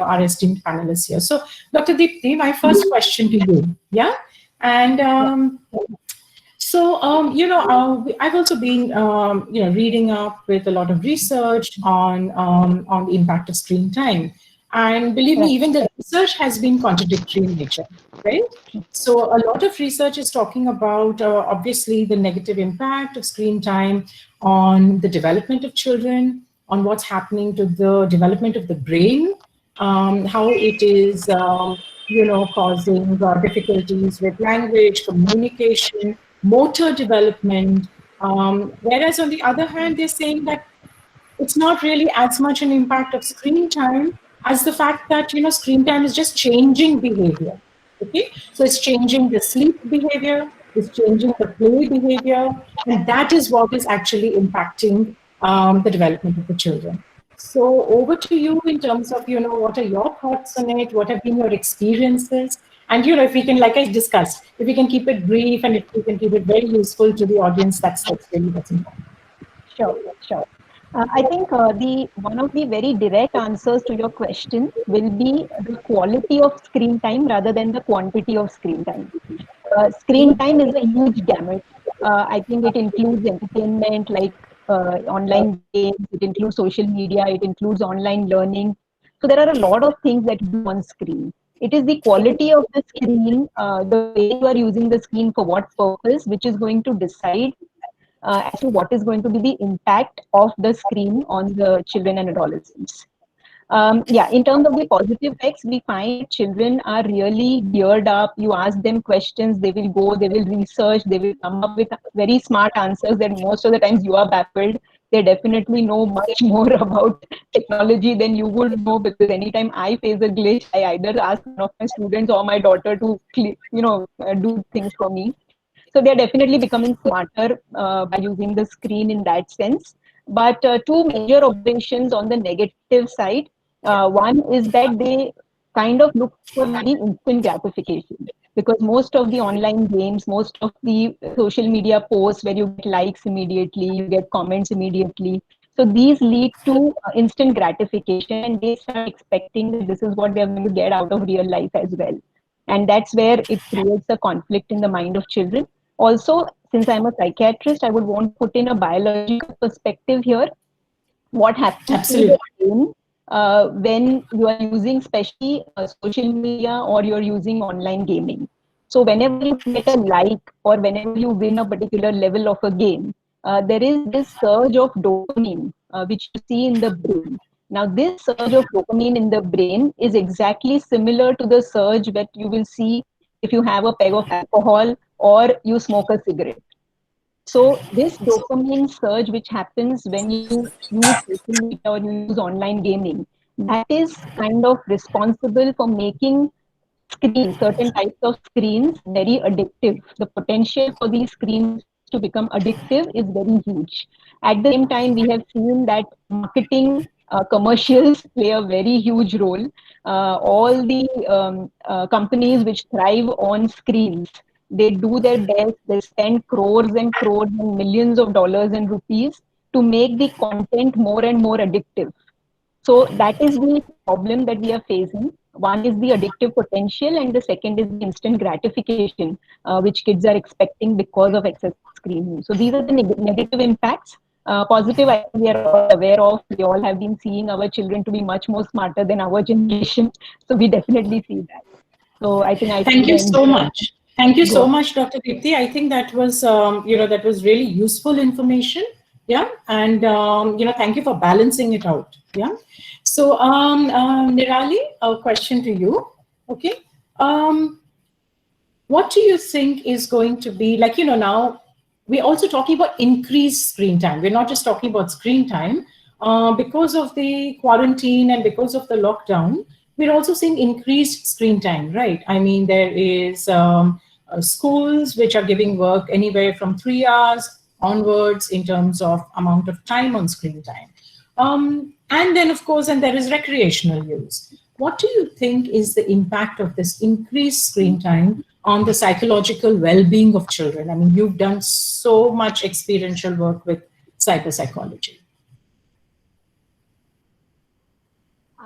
our esteemed panelists here. So, Dr. Deepti, my first question to you, yeah, and I've also been, reading up with a lot of research on the impact of screen time, and believe me, even the research has been contradictory in nature, right? So a lot of research is talking about obviously the negative impact of screen time on the development of children, on what's happening to the development of the brain, how it is, causing difficulties with language, communication, motor development. Whereas on the other hand, they're saying that it's not really as much an impact of screen time as the fact that, screen time is just changing behavior. Okay, so it's changing the sleep behavior, it's changing the play behavior, and that is what is actually impacting the development of the children. So over to you in terms of, what are your thoughts on it? What have been your experiences? And, if we can, like I discussed, if we can keep it brief and if we can keep it very useful to the audience, that's really what's important. Sure, sure. I think the one of the very direct answers to your question will be the quality of screen time rather than the quantity of screen time. Screen time is a huge gamut. I think it includes entertainment like online games, it includes social media, it includes online learning. So there are a lot of things that you do on screen. It is the quality of the screen, the way you are using the screen for what purpose, which is going to decide as to what is going to be the impact of the screen on the children and adolescents. In terms of the positive effects, we find children are really geared up. You ask them questions, they will go, they will research, they will come up with very smart answers that most of the times you are baffled. They definitely know much more about technology than you would know, because anytime I face a glitch, I either ask one of my students or my daughter to, do things for me. So they're definitely becoming smarter by using the screen in that sense. But two major observations on the negative side. One is that they kind of look for very instant gratification, because most of the online games, most of the social media posts where you get likes immediately, you get comments immediately. So these lead to instant gratification, and they start expecting that this is what they're going to get out of real life as well. And that's where it creates a conflict in the mind of children. Also, since I'm a psychiatrist, I would want to put in a biological perspective here. What happens to the brain when you are using, especially social media, or you're using online gaming? So whenever you get a like, or whenever you win a particular level of a game, there is this surge of dopamine, which you see in the brain. Now, this surge of dopamine in the brain is exactly similar to the surge that you will see if you have a peg of alcohol or you smoke a cigarette. So this dopamine surge, which happens when you use social media or you use online gaming, that is kind of responsible for making screens, certain types of screens, very addictive. The potential for these screens to become addictive is very huge. At the same time, we have seen that marketing commercials play a very huge role. All the companies which thrive on screens, they do their best, they spend crores and crores and millions of dollars and rupees to make the content more and more addictive. So that is the problem that we are facing. One is the addictive potential, and the second is the instant gratification, which kids are expecting because of excessive screen use. So these are the negative impacts. Positive, I think we are all aware of. We all have been seeing our children to be much more smarter than our generation. So we definitely see that. So I think Thank you so much. Thank you so much, Dr. Deepti. I think that was, that was really useful information. Yeah. And, thank you for balancing it out. Yeah. So, Nirali, a question to you. Okay. What do you think is going to be, like, now we're also talking about increased screen time. We're not just talking about screen time. Because of the quarantine and because of the lockdown, we're also seeing increased screen time, right? I mean, there is schools which are giving work anywhere from 3 hours onwards in terms of amount of time on screen time. And then, of course, and there is recreational use. What do you think is the impact of this increased screen time on the psychological well-being of children? I mean, you've done so much experiential work with cyberpsychology.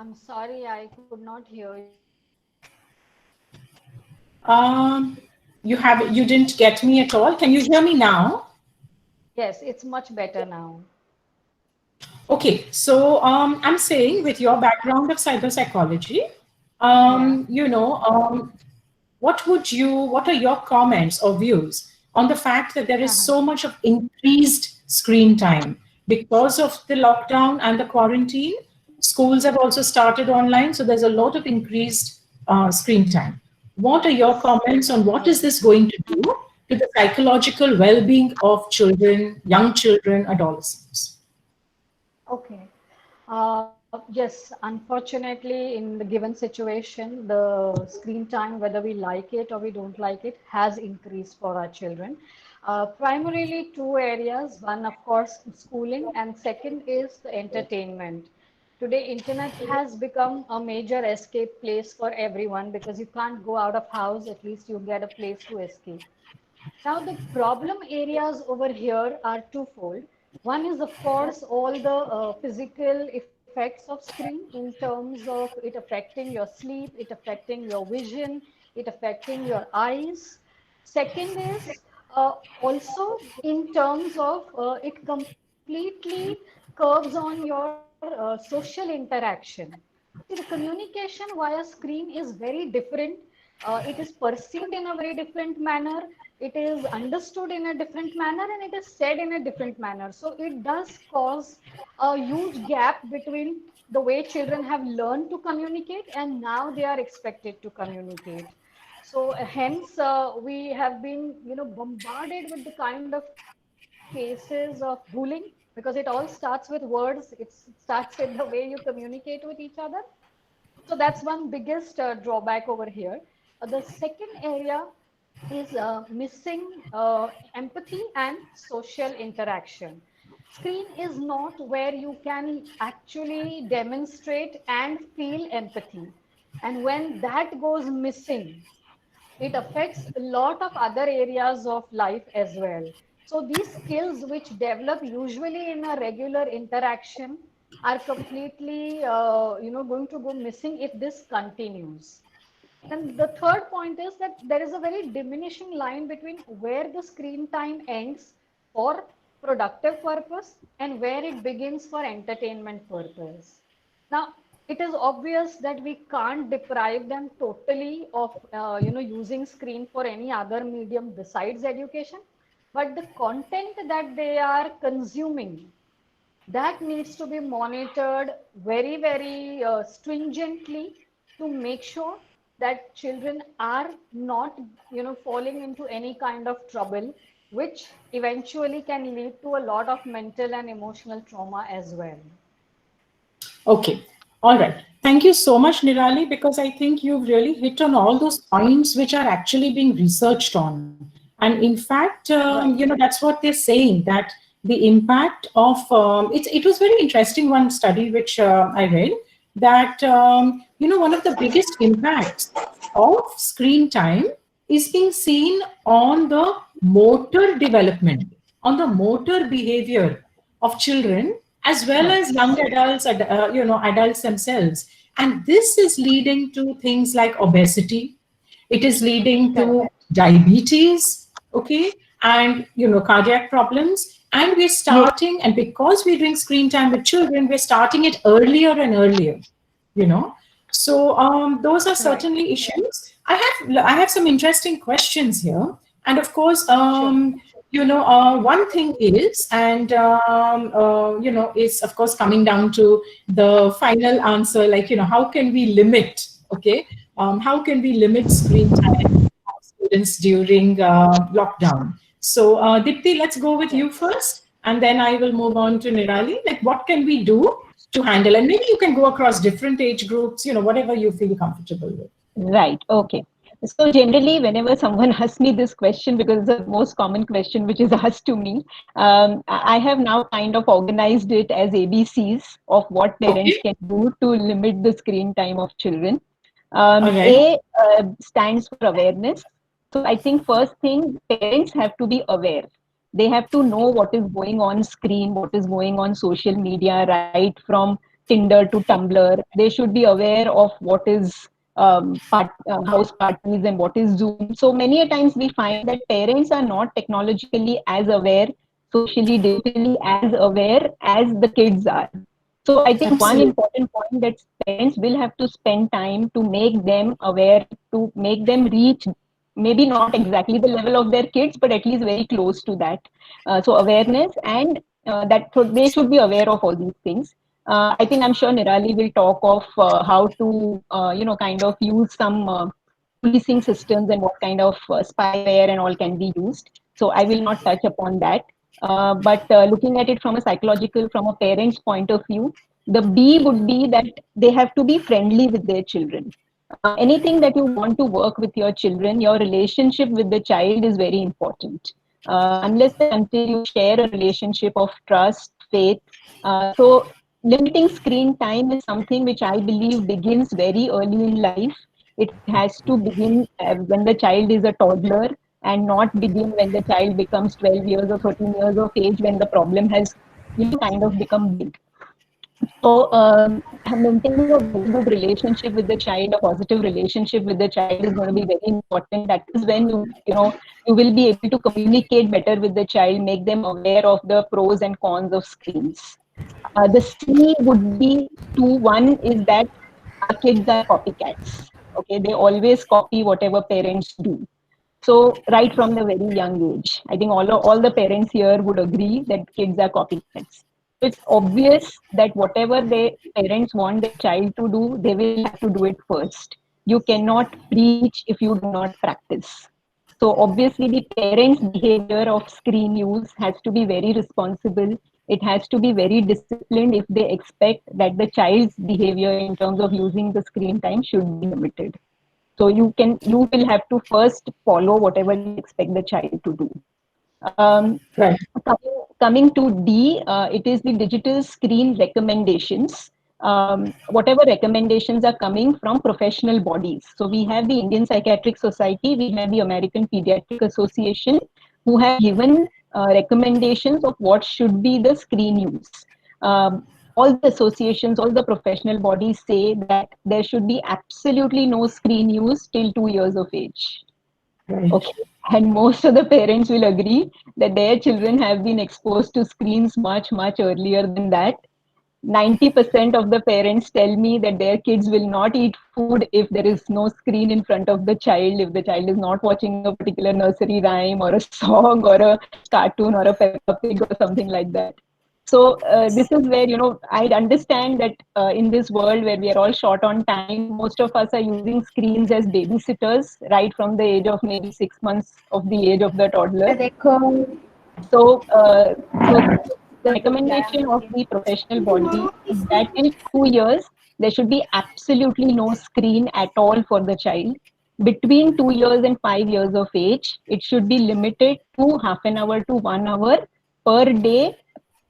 I'm sorry, I could not hear you. Um, you didn't get me at all. Can you hear me now? Yes, it's much better now. Okay, so I'm saying with your background of cyber psychology, Yeah. what are your comments or views on the fact that there is so much of increased screen time because of the lockdown and the quarantine? Schools have also started online, so there's a lot of increased screen time. What are your Yes. comments on what is Yes. this going to do to the psychological well-being of children, young children, adolescents? Okay. Yes, unfortunately, in the given situation, the screen time, whether we like it or we don't like it, has increased for our children. Primarily two areas. One, of course, schooling, and second is the entertainment. Today, internet has become a major escape place for everyone because you can't go out of house, at least you get a place to escape. Now, the problem areas over here are twofold. One is, of course, all the physical effects of screen in terms of it affecting your sleep, it affecting your vision, it affecting your eyes. Second is also in terms of it completely curbs on your social interaction. See, the communication via screen is very different. It is perceived in a very different manner. It is understood in a different manner and it is said in a different manner. So it does cause a huge gap between the way children have learned to communicate and now they are expected to communicate. So hence we have been, bombarded with the kind of cases of bullying because it all starts with words. It starts with the way you communicate with each other. So that's one biggest drawback over here. The second area is missing empathy and social interaction. Screen is not where you can actually demonstrate and feel empathy. And when that goes missing, it affects a lot of other areas of life as well. So these skills which develop usually in a regular interaction are completely, going to go missing if this continues. Then the third point is that there is a very diminishing line between where the screen time ends for productive purpose and where it begins for entertainment purpose. Now, it is obvious that we can't deprive them totally of, using screen for any other medium besides education, but the content that they are consuming that needs to be monitored very, very stringently to make sure that children are not, falling into any kind of trouble, which eventually can lead to a lot of mental and emotional trauma as well. Okay. All right. Thank you so much, Nirali, because I think you've really hit on all those points which are actually being researched on. And in fact, Right. that's what they're saying, that the impact of it was very interesting one study which I read that one of the biggest impacts of screen time is being seen on the motor development, on the motor behavior of children as well as young Yes. adults, adults themselves. And this is leading to things like obesity. It is leading Correct. to diabetes, okay, and cardiac problems. And we're starting, and because we're doing screen time with children, we're starting it earlier and earlier you know so those are Right. certainly issues. I have some interesting questions here, and of course Sure. one thing is, and is of course coming down to the final answer, like how can we limit, okay, how can we limit screen time of students during lockdown? So Dipti, let's go with you Yes. first, and then I will move on to Nirali. Like, what can we do to handle? And maybe you can go across different age groups, whatever you feel comfortable with. Right. Okay. So generally, whenever someone asks me this question, because it's the most common question which is asked to me, I have now kind of organized it as ABCs of what parents Okay. can do to limit the screen time of children. All right. A stands for awareness. So I think first thing, parents have to be aware. They have to know what is going on screen, what is going on social media, right from Tinder to Tumblr. They should be aware of what is house parties and what is Zoom. So many a times we find that parents are not technologically as aware, socially, digitally as aware as the kids are. So I think one Absolutely. important point that parents will have to spend time to make them aware, to make them reach maybe not exactly the level of their kids, but at least very close to that. So awareness and that so they should be aware of all these things. I think I'm sure Nirali will talk of how to kind of use some policing systems and what kind of spyware and all can be used. So I will not touch upon that. But looking at it from a psychological, from a parent's point of view, the B would be that they have to be friendly with their children. Anything that you want to work with your children, your relationship with the child is very important. Unless and until you share a relationship of trust, faith. So limiting screen time is something which I believe begins very early in life. It has to begin when the child is a toddler and not begin when the child becomes 12 years or 13 years of age when the problem has kind of become big. So, maintaining a very good relationship with the child, a positive relationship with the child is going to be very important. That is when you will be able to communicate better with the child, make them aware of the pros and cons of screens. The C would be two. One is that our kids are copycats. Okay, they always copy whatever parents do. So right from the very young age, I think all the parents here would agree that kids are copycats. It's obvious that whatever the parents want their child to do, they will have to do it first. You cannot preach if you do not practice. So obviously the parents' behavior of screen use has to be very responsible. It has to be very disciplined if they expect that the child's behavior in terms of using the screen time should be limited. So you will have to first follow whatever you expect the child to do. Um, Right. coming to D, it is the digital screen recommendations. Whatever recommendations are coming from professional bodies. So we have the Indian Psychiatric Society, we have the American Pediatric Association, who have given recommendations of what should be the screen use. All the associations, all the professional bodies say that there should be absolutely no screen use till 2 years of age. Right. Okay. And most of the parents will agree that their children have been exposed to screens much, much earlier than that. 90% of the parents tell me that their kids will not eat food if there is no screen in front of the child, if the child is not watching a particular nursery rhyme or a song or a cartoon or a Peppa Pig or something like that. So this is where, I understand that in this world where we are all short on time, most of us are using screens as babysitters right from the age of maybe 6 months of the age of the toddler. So the recommendation of the professional body is that in 2 years, there should be absolutely no screen at all for the child. Between 2 years and 5 years of age, it should be limited to half an hour to 1 hour per day,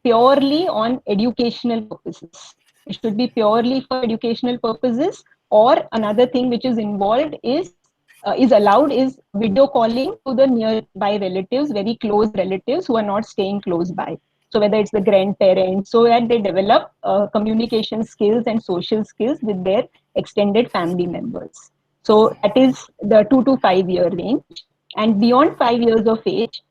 purely on educational purposes. It should be purely for educational purposes, or another thing which is involved is allowed is video calling to the nearby relatives, very close relatives who are not staying close by. So whether it's the grandparents, so that they develop communication skills and social skills with their extended family members. So that is the 2 to 5 year range. And beyond 5 years of age,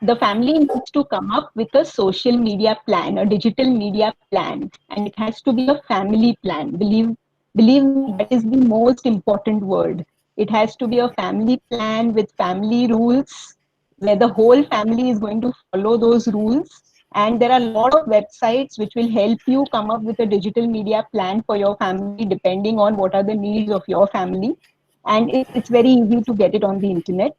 the family needs to come up with a social media plan, a digital media plan, and it has to be a family plan. Believe me, that is the most important word. It has to be a family plan with family rules, where the whole family is going to follow those rules. And there are a lot of websites which will help you come up with a digital media plan for your family, depending on what are the needs of your family. And it's very easy to get it on the internet.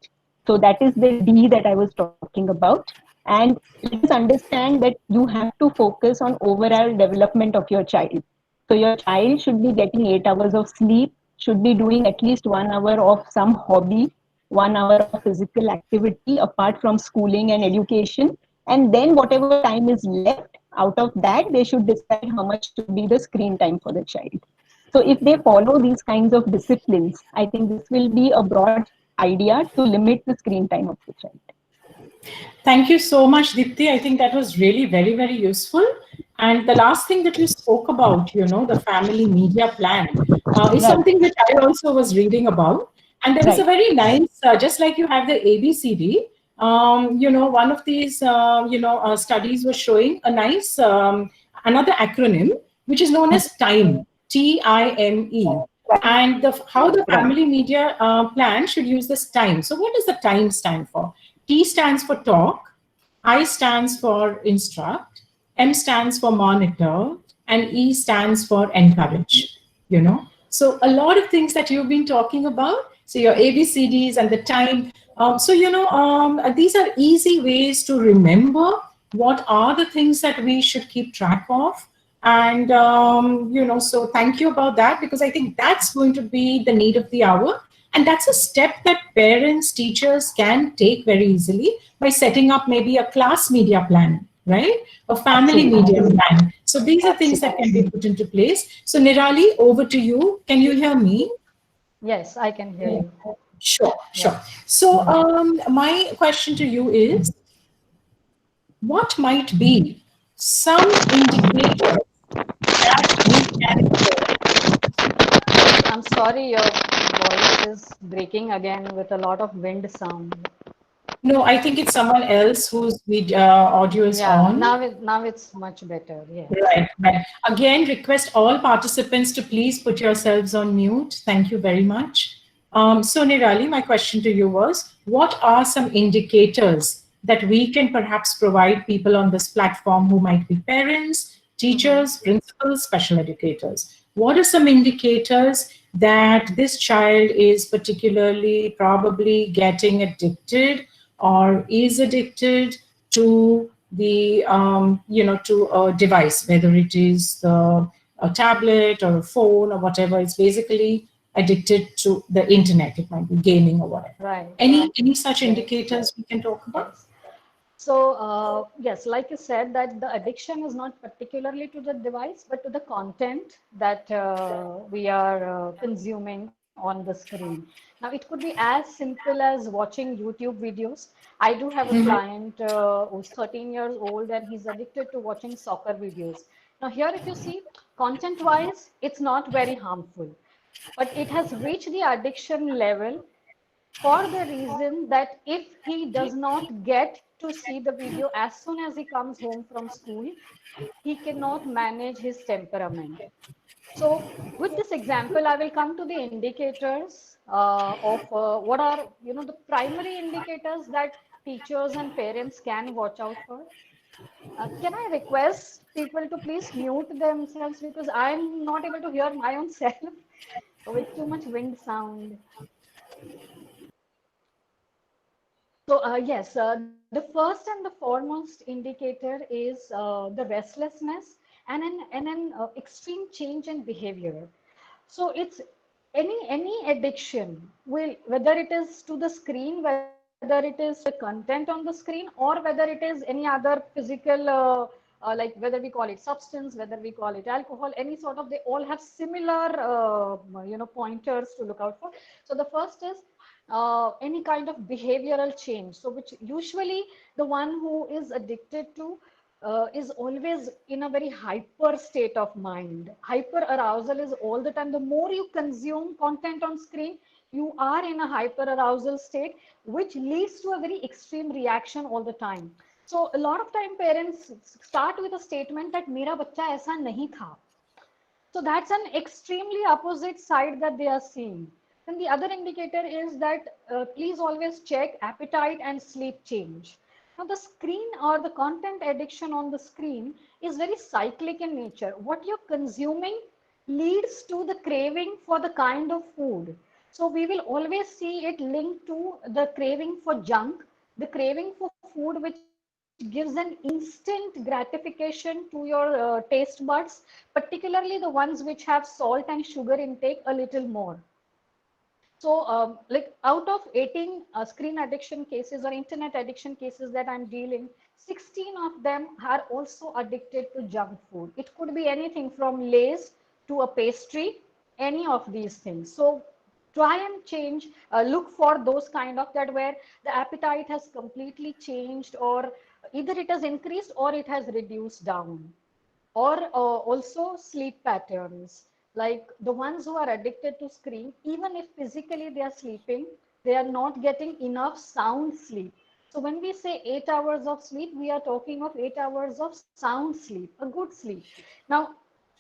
So that is the D that I was talking about. And let us understand that you have to focus on overall development of your child. So your child should be getting 8 hours of sleep, should be doing at least 1 hour of some hobby, 1 hour of physical activity apart from schooling and education. And then whatever time is left out of that, they should decide how much should be the screen time for the child. So if they follow these kinds of disciplines, I think this will be a broad idea to limit the screen time of the child. Thank you so much, Dipti. I think that was really very, very useful. And the last thing that you spoke about, the family media plan, is Right, something which I also was reading about. And there was a right. very nice, just like you have the ABCD, one of these, studies was showing a nice, another acronym, which is known as TIME, TIME. And how the Right. family media plan should use this time. So, what does the time stand for? T stands for talk, I stands for instruct, M stands for monitor, and E stands for encourage. So a lot of things that you've been talking about. So your ABCDs and the time. These are easy ways to remember what are the things that we should keep track of. And so thank you about that, because I think that's going to be the need of the hour. And that's a step that parents, teachers can take very easily by setting up maybe a class media plan, right? A family Absolutely. media plan. So these are things that can Absolutely. be put into place. So Nirali, over to you. Can you hear me? Yes, I can hear you. Sure, Yeah. sure. So my question to you is, what might be some indicators that we can I'm sorry, your voice is breaking again with a lot of wind sound. No, I think it's someone else whose audio is Yeah, on. now it's much better. Yes. Right, right. Again, request all participants to please put yourselves on mute. Thank you very much. So, Nirali, my question to you was, what are some indicators that we can perhaps provide people on this platform who might be parents, Hmm. teachers, principals, special educators? What are some indicators that this child is particularly probably getting addicted or is addicted to the to a device, whether it is a tablet or a phone or whatever? It's basically addicted to the internet. It might be gaming or whatever. Right. Any such Yes. indicators we can talk about? Yes. So, yes, like you said, that the addiction is not particularly to the device, but to the content that we are consuming on the screen. Now, it could be as simple as watching YouTube videos. I do have a client who's 13 years old and he's addicted to watching soccer videos. Now, here, if you see, content-wise, it's not very harmful, but it has reached the addiction level for the reason that if he does not get to see the video as soon as he comes home from school, he cannot manage his temperament. So, with this example, I will come to the indicators of what are the primary indicators that teachers and parents can watch out for. Can I request people to please mute themselves because I'm not able to hear my own self with too much wind sound. So, yes, the first and the foremost indicator is the restlessness and an extreme change in behavior. So, it's any addiction will, whether it is to the screen, whether it is to the content on the screen, or whether it is any other physical, like whether we call it substance, whether we call it alcohol, any sort of, they all have similar, pointers to look out for. So the first is any kind of behavioral change. So, which usually the one who is addicted to is always in a very hyper state of mind. Hyper arousal is all the time. The more you consume content on screen, you are in a hyper arousal state, which leads to a very extreme reaction all the time. So, a lot of time parents start with a statement that मेरा बच्चा ऐसा नहीं था. So that's an extremely opposite side that they are seeing. Then the other indicator is that please always check appetite and sleep change. Now the screen or the content addiction on the screen is very cyclic in nature. What you're consuming leads to the craving for the kind of food. So we will always see it linked to the craving for junk, the craving for food which gives an instant gratification to your taste buds, particularly the ones which have salt and sugar intake a little more. So, like out of 18 screen addiction cases or internet addiction cases that I'm dealing, 16 of them are also addicted to junk food. It could be anything from Lay's to a pastry, any of these things. So, try and change, look for those kind of that where the appetite has completely changed, or either it has increased or it has reduced down. Or also sleep patterns, like the ones who are addicted to screen, even if physically they are sleeping, they are not getting enough sound sleep. So when we say 8 hours of sleep, we are talking of 8 hours of sound sleep, a good sleep. Now,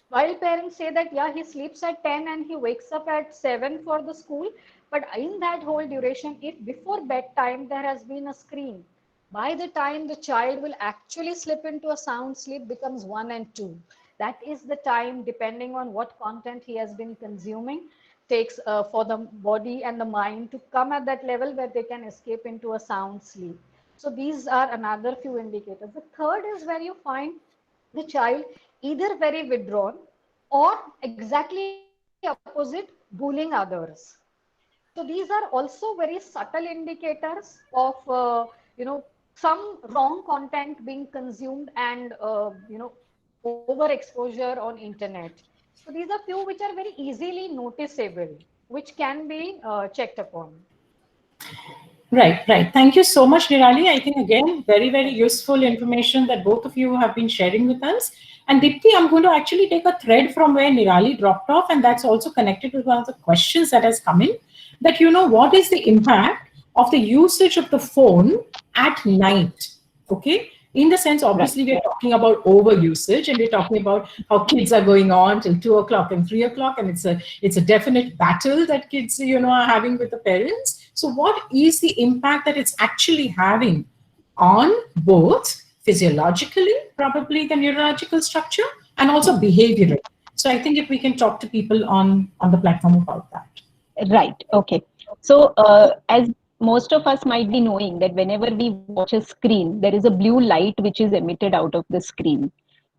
while parents say that, yeah, he sleeps at 10 and he wakes up at 7 for the school, but in that whole duration, if before bedtime there has been a screen, by the time the child will actually slip into a sound sleep becomes 1 and 2. That is the time, depending on what content he has been consuming, takes for the body and the mind to come at that level where they can escape into a sound sleep. So these are another few indicators. The third is where you find the child either very withdrawn or exactly opposite, bullying others. So these are also very subtle indicators of some wrong content being consumed and overexposure on internet. So these are few which are very easily noticeable, which can be checked upon. Right, right. Thank you so much, Nirali. I think again, very, very useful information that both of you have been sharing with us. And Dipti, I'm going to actually take a thread from where Nirali dropped off, and that's also connected with one of the questions that has come in. That what is the impact of the usage of the phone at night? Okay. In the sense, Right. obviously, we're talking about over usage, and we're talking about how kids are going on till 2 o'clock and 3 o'clock, and it's a definite battle that kids are having with the parents. So, what is the impact that it's actually having on both physiologically, probably the neurological structure, and also behavioral? So, I think if we can talk to people on the platform about that. Right. Okay. So, as most of us might be knowing that whenever we watch a screen, there is a blue light which is emitted out of the screen,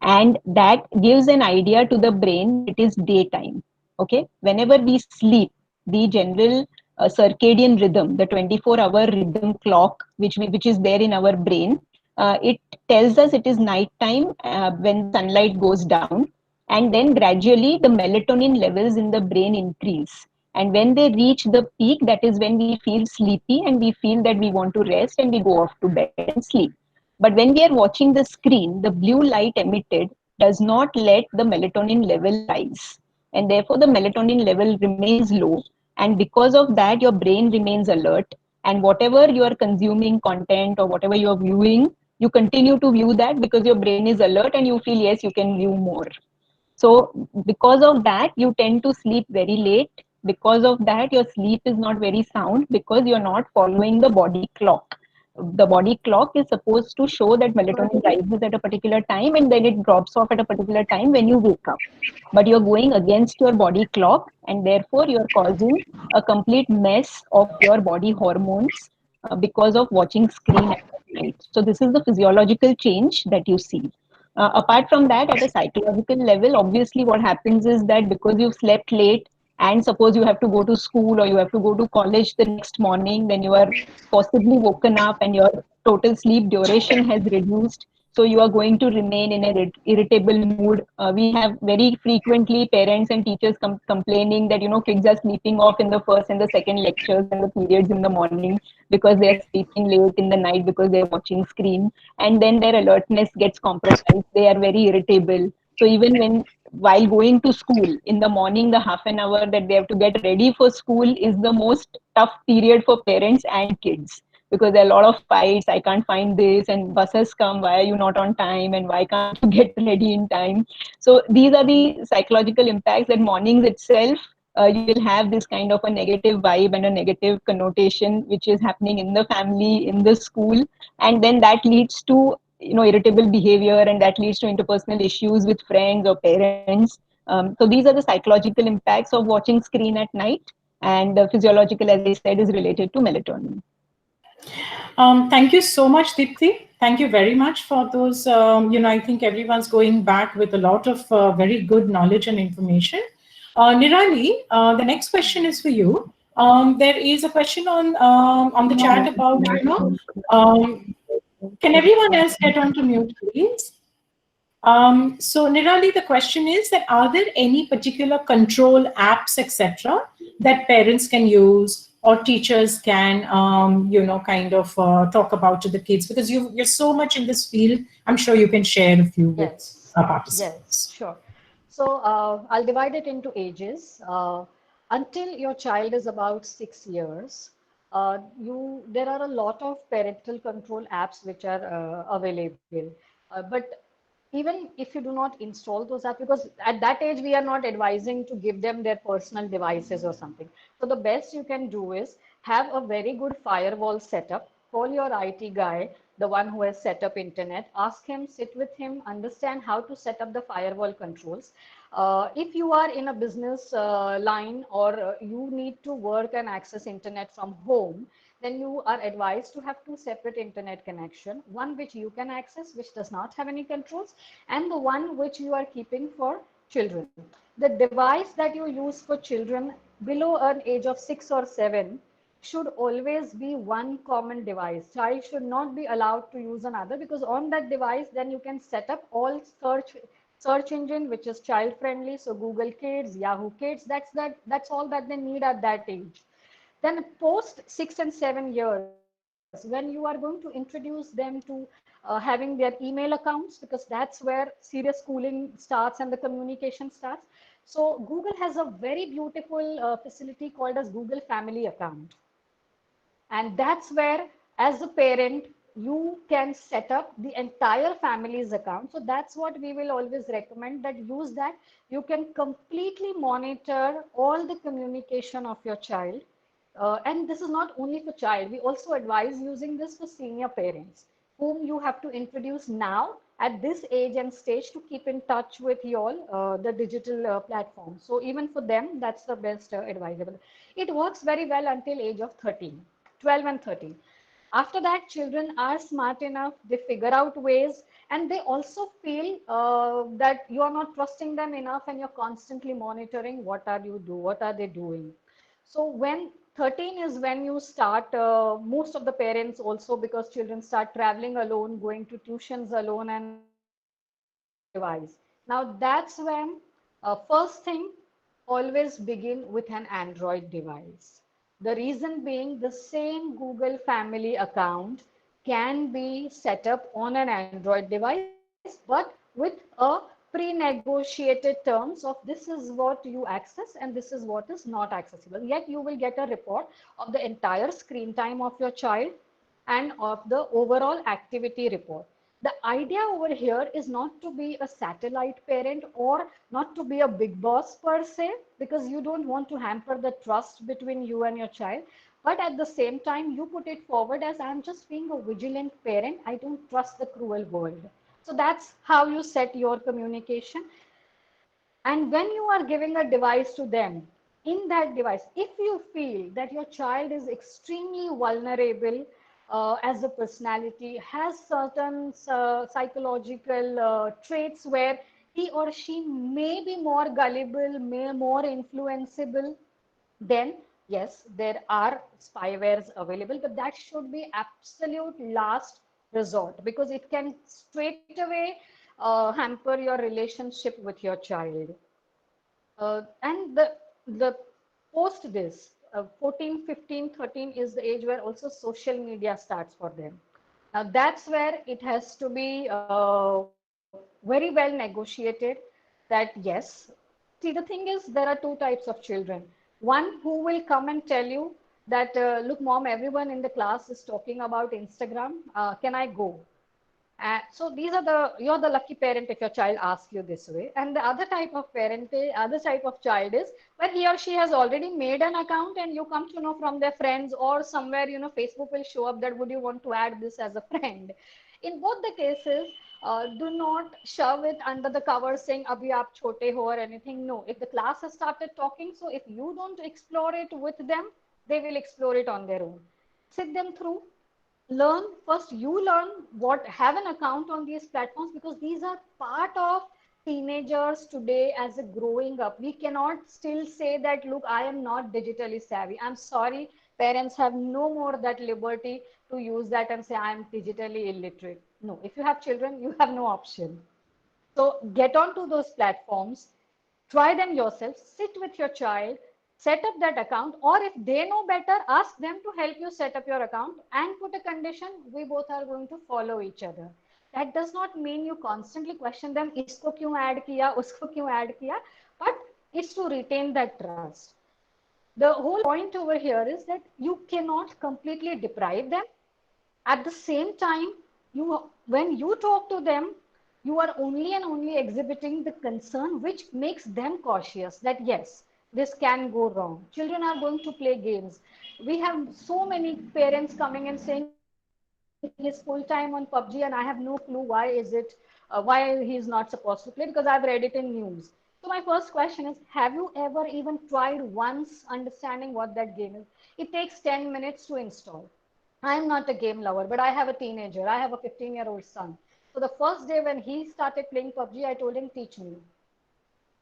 and that gives an idea to the brain that it is daytime. Okay. Whenever we sleep, the general circadian rhythm, the 24-hour rhythm clock, which is there in our brain, it tells us it is nighttime when sunlight goes down, and then gradually the melatonin levels in the brain increase, and when they reach the peak, that is when we feel sleepy and we feel that we want to rest and we go off to bed and sleep. But when we are watching the screen, the blue light emitted does not let the melatonin level rise. And therefore, the melatonin level remains low. And because of that, your brain remains alert. And whatever you are consuming content or whatever you are viewing, you continue to view that because your brain is alert and you feel, yes, you can view more. So because of that, you tend to sleep very late. Because of that, your sleep is not very sound because you're not following the body clock. The body clock is supposed to show that melatonin rises at a particular time and then it drops off at a particular time when you wake up. But you're going against your body clock, and therefore you're causing a complete mess of your body hormones because of watching screen at night. So this is the physiological change that you see. Apart from that, at a psychological level, obviously what happens is that because you've slept late and suppose you have to go to school or you have to go to college the next morning, then you are possibly woken up and your total sleep duration has reduced. So you are going to remain in an irritable mood. We have very frequently parents and teachers complaining that kids are sleeping off in the first and the second lectures and the periods in the morning because they are sleeping late in the night because they are watching screen, and then their alertness gets compromised. They are very irritable. So even while going to school in the morning, the half an hour that they have to get ready for school is the most tough period for parents and kids, because there are a lot of fights. I can't find this, and buses come, why are you not on time, and why can't you get ready in time? So these are the psychological impacts that mornings itself, you will have this kind of a negative vibe and a negative connotation which is happening in the family, in the school, and then that leads to irritable behavior, and that leads to interpersonal issues with friends or parents. So these are the psychological impacts of watching screen at night, and physiological, as I said, is related to melatonin. Thank you so much, Dipti. Thank you very much for those. I think everyone's going back with a lot of very good knowledge and information. Nirali, the next question is for you. There is a question on the chat about, can everyone else get on to mute, please? So Nirali, the question is that are there any particular control apps, etc., that parents can use or teachers can, kind of talk about to the kids? Because you're so much in this field, I'm sure you can share a few with Yes, our yes, participants. sure. So I'll divide it into ages. Until your child is about 6 years, there are a lot of parental control apps which are available. But even if you do not install those apps, because at that age we are not advising to give them their personal devices or something. So the best you can do is have a very good firewall setup. Call your IT guy, the one who has set up internet, ask him, sit with him, understand how to set up the firewall controls. If you are in a business line, or you need to work and access internet from home, then you are advised to have two separate internet connection, one which you can access, which does not have any controls, and the one which you are keeping for children. The device that you use for children below an age of 6 or 7 should always be one common device. Child should not be allowed to use another, because on that device, then you can set up all search engine which is child friendly. So Google Kids, Yahoo Kids, that's all that they need at that age. Then post 6 and 7 years, when you are going to introduce them to having their email accounts, because that's where serious schooling starts and the communication starts. So Google has a very beautiful facility called as Google Family Account. And that's where, as a parent, you can set up the entire family's account. So that's what we will always recommend, that use that. You can completely monitor all the communication of your child. And this is not only for child. We also advise using this for senior parents, whom you have to introduce now at this age and stage to keep in touch with you all, the digital platform. So even for them, that's the best advisable. It works very well until age of 13. 12 and 13. After that, children are smart enough, they figure out ways, and they also feel that you are not trusting them enough, and you're constantly monitoring what are they doing. So when 13 is when you start, most of the parents also, because children start traveling alone, going to tuitions alone, and device. Now that's when, first thing, always begin with an Android device. The reason being, the same Google Family account can be set up on an Android device, but with a pre-negotiated terms of this is what you access and this is what is not accessible. Yet you will get a report of the entire screen time of your child and of the overall activity report. The idea over here is not to be a satellite parent or not to be a big boss per se, because you don't want to hamper the trust between you and your child. But at the same time, you put it forward as, I'm just being a vigilant parent. I don't trust the cruel world. So that's how you set your communication. And when you are giving a device to them, in that device, if you feel that your child is extremely vulnerable as a personality, has certain psychological traits where he or she may be more gullible, may more influenceable, then yes, there are spywares available, but that should be absolute last resort, because it can straight away hamper your relationship with your child. And the post this, 14, 15, 13 is the age where also social media starts for them. Now that's where it has to be very well negotiated, that yes, see, the thing is, there are two types of children. One who will come and tell you that, look, mom, everyone in the class is talking about Instagram. Can I go? So these are you're the lucky parent if your child asks you this way. And the other type of parent, other type of child is where he or she has already made an account and you come to know from their friends or somewhere, Facebook will show up that would you want to add this as a friend. In both the cases, do not shove it under the cover saying abhi aap chote ho or anything. No, if the class has started talking, so if you don't explore it with them, they will explore it on their own. Sit them through, learn first. You learn what, have an account on these platforms, because these are part of teenagers today as a growing up. We cannot still say that, look, I am not digitally savvy. I'm sorry, parents have no more that liberty to use that and say I am digitally illiterate. No, if you have children, you have no option. So get onto those platforms, try them yourself, sit with your child, set up that account, or if they know better, ask them to help you set up your account and put a condition, we both are going to follow each other. That does not mean you constantly question them, isko kyun add kiya, usko kyun add kiya, but it's to retain that trust. The whole point over here is that you cannot completely deprive them. At the same time, when you talk to them, you are only and only exhibiting the concern which makes them cautious that yes, this can go wrong. Children are going to play games. We have so many parents coming and saying he's full time on PUBG and I have no clue why he's not supposed to play, because I've read it in news. So my first question is, have you ever even tried once understanding what that game is? It takes 10 minutes to install. I'm not a game lover, but I have a teenager. I have a 15-year-old son. So the first day when he started playing PUBG, I told him, teach me.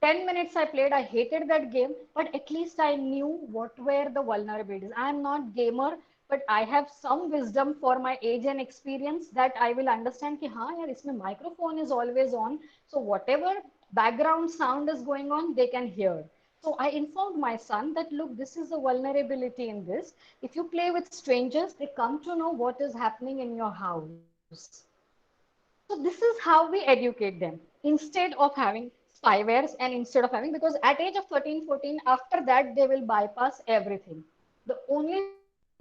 10 minutes I played, I hated that game, but at least I knew what were the vulnerabilities. I'm not gamer, but I have some wisdom for my age and experience that I will understand कि हाँ यार इसमें microphone is always on, so whatever background sound is going on, they can hear. So I informed my son that look, this is a vulnerability in this. If you play with strangers, they come to know what is happening in your house. So this is how we educate them instead of having spywares and instead of having, because at age of 13, 14, after that, they will bypass everything. The only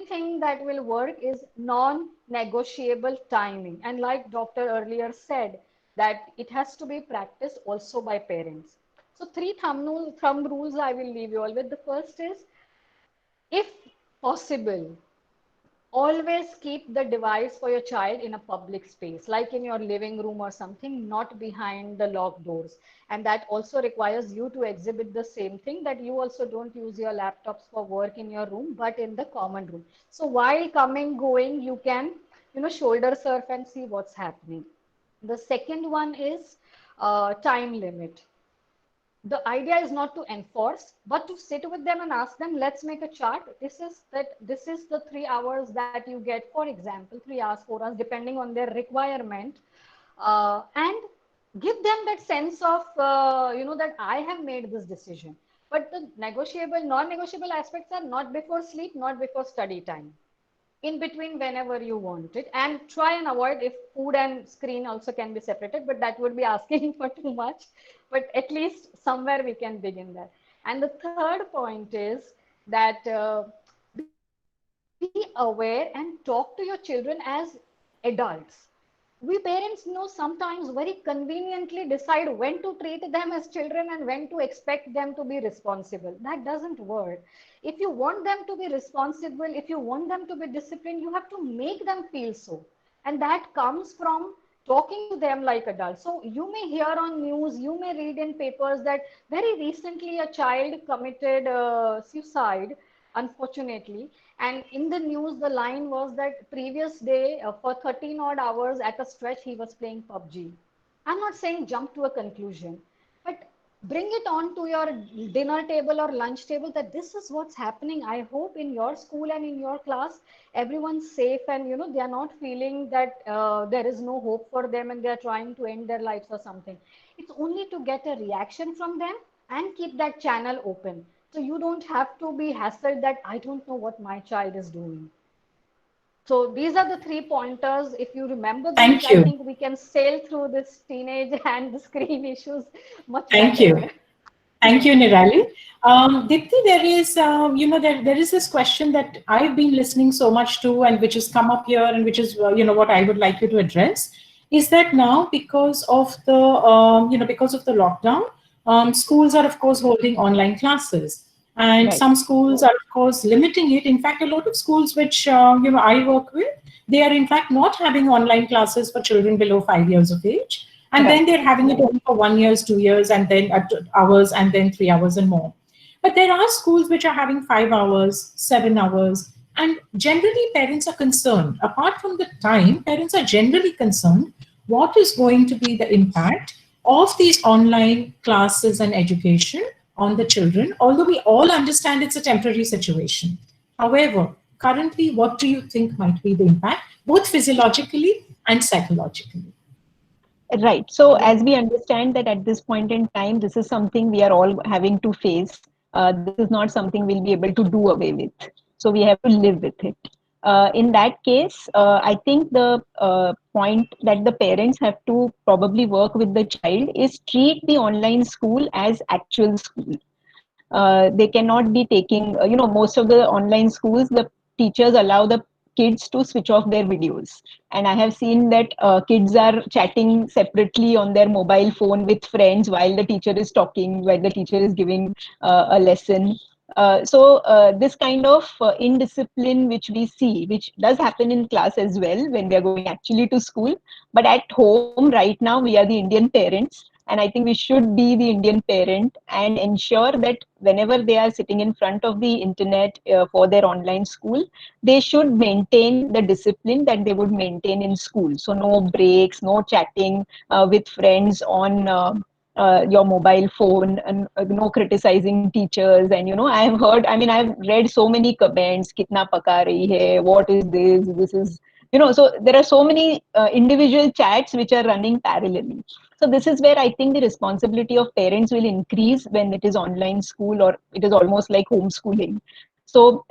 thing that will work is non-negotiable timing. And like Doctor earlier said, that it has to be practiced also by parents. So three thumb rules I will leave you all with. The first is, if possible, always keep the device for your child in a public space, like in your living room or something, not behind the locked doors. And that also requires you to exhibit the same thing, that you also don't use your laptops for work in your room, but in the common room. So while coming, going, you can, shoulder surf and see what's happening. The second one is time limit. The idea is not to enforce, but to sit with them and ask them, let's make a chart. This is the 3 hours that you get, for example, 3 hours, 4 hours, depending on their requirement. And give them that sense of, that I have made this decision. But the non-negotiable aspects are not before sleep, not before study time. In between, whenever you want it, and try and avoid if food and screen also can be separated, but that would be asking for too much, but at least somewhere we can begin there. And the third point is that be aware and talk to your children as adults. We parents sometimes very conveniently decide when to treat them as children and when to expect them to be responsible. That doesn't work. If you want them to be responsible, if you want them to be disciplined, you have to make them feel so. And that comes from talking to them like adults. So you may hear on news, you may read in papers that very recently a child committed suicide, unfortunately. And in the news, the line was that previous day for 13 odd hours at a stretch, he was playing PUBG. I'm not saying jump to a conclusion, but bring it on to your dinner table or lunch table that this is what's happening. I hope in your school and in your class, everyone's safe and, they are not feeling that there is no hope for them and they are trying to end their lives or something. It's only to get a reaction from them and keep that channel open. So you don't have to be hassled that I don't know what my child is doing. So these are the 3 pointers. If you remember these, I think we can sail through this teenage and the screen issues much better. Thank you. Thank you, Nirali. Dipti, there is, there is this question that I've been listening so much to, and which has come up here, and which is, what I would like you to address, is that now because of the, because of the lockdown, schools are of course holding online classes. And some schools are, of course, limiting it. In fact, a lot of schools which I work with, they are in fact not having online classes for children below 5 years of age, and then they're having it only for 1 year, 2 years, and then hours, and then 3 hours and more. But there are schools which are having 5 hours, 7 hours, and generally parents are concerned. Apart from the time, parents are generally concerned what is going to be the impact of these online classes and education on the children, although we all understand it's a temporary situation. However, currently, what do you think might be the impact, both physiologically and psychologically? Right. So as we understand that at this point in time, this is something we are all having to face. This is not something we'll be able to do away with. So we have to live with it. In that case, I think the point that the parents have to probably work with the child is treat the online school as actual school. They cannot be taking, most of the online schools, the teachers allow the kids to switch off their videos. And I have seen that kids are chatting separately on their mobile phone with friends while the teacher is talking, while the teacher is giving a lesson. This kind of indiscipline which we see, which does happen in class as well when we are going actually to school, but at home right now we are the Indian parents, and I think we should be the Indian parent and ensure that whenever they are sitting in front of the internet for their online school, they should maintain the discipline that they would maintain in school. So no breaks, no chatting with friends on your mobile phone, and no criticizing teachers. And I have heard, I mean, I've read so many comments, kitna paka rahi hai, what is this is, so there are so many individual chats which are running parallelly. So this is where I think the responsibility of parents will increase when it is online school, or it is almost like homeschooling. So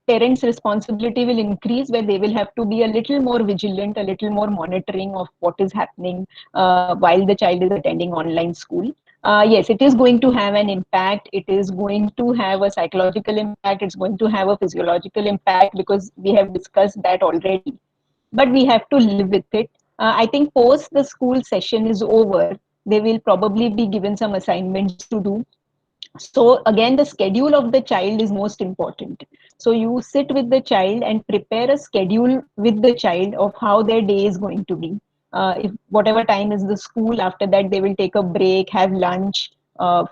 parents' responsibility will increase, where they will have to be a little more vigilant, a little more monitoring of what is happening while the child is attending online school. Yes, it is going to have an impact. It is going to have a psychological impact. It's going to have a physiological impact, because we have discussed that already. But we have to live with it. I think post the school session is over, they will probably be given some assignments to do. So again, the schedule of the child is most important. So you sit with the child and prepare a schedule with the child of how their day is going to be. If whatever time is the school, after that they will take a break, have lunch,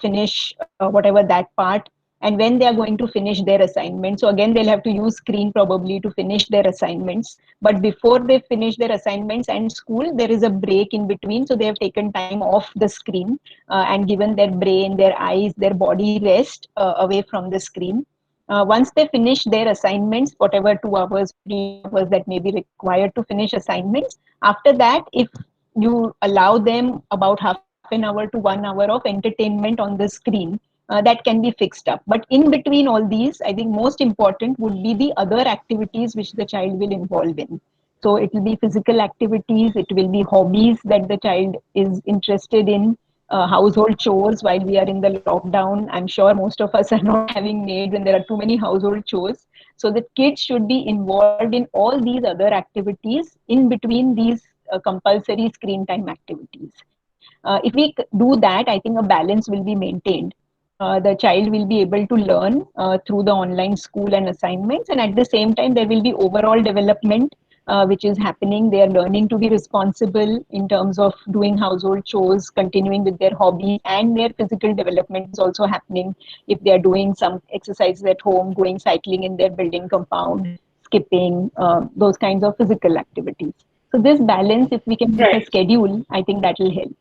finish whatever that part, and when they are going to finish their assignments. So again, they'll have to use screen probably to finish their assignments. But before they finish their assignments and school, there is a break in between. So they have taken time off the screen and given their brain, their eyes, their body rest away from the screen. Once they finish their assignments, whatever 2 hours, 3 hours that may be required to finish assignments, after that, if you allow them about half an hour to 1 hour of entertainment on the screen, that can be fixed up. But in between all these, I think most important would be the other activities which the child will involve in. So it will be physical activities, it will be hobbies that the child is interested in, household chores while we are in the lockdown. I'm sure most of us are not having maids and there are too many household chores. So the kids should be involved in all these other activities in between these compulsory screen time activities. If we do that, I think a balance will be maintained. The child will be able to learn through the online school and assignments, and at the same time there will be overall development which is happening. They are learning to be responsible in terms of doing household chores, continuing with their hobby, and their physical development is also happening if they are doing some exercises at home, going cycling in their building compound, skipping, those kinds of physical activities. So this balance, if we can make a Right. schedule, I think that will help.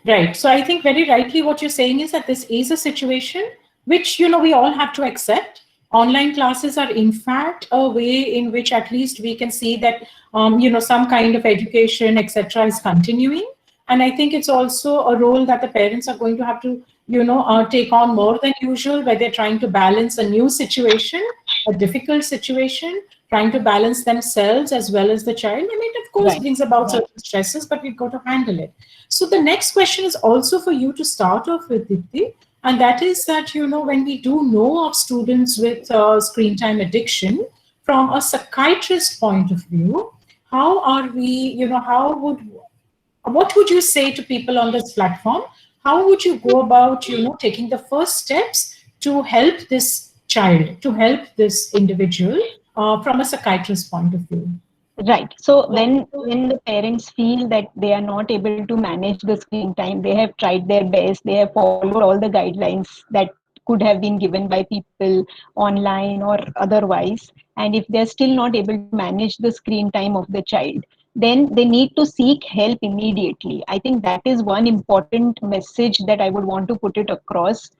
Right. So I think very rightly what you're saying is that this is a situation which, we all have to accept. Online classes are in fact a way in which at least we can see that, some kind of education, etc., is continuing. And I think it's also a role that the parents are going to have to, take on more than usual, where they're trying to balance a new situation, a difficult situation, trying to balance themselves as well as the child. And it, of course, Right. brings about certain stresses, but we've got to handle it. So the next question is also for you to start off with, Dipti, and that is that, when we do know of students with screen time addiction, from a psychiatrist point of view, how are we, what would you say to people on this platform? How would you go about, taking the first steps to help this child, to help this individual from a psychiatrist point of view? Right. So when the parents feel that they are not able to manage the screen time, they have tried their best, they have followed all the guidelines that could have been given by people online or otherwise, and if they're still not able to manage the screen time of the child, then they need to seek help immediately. I think that is one important message that I would want to put it across.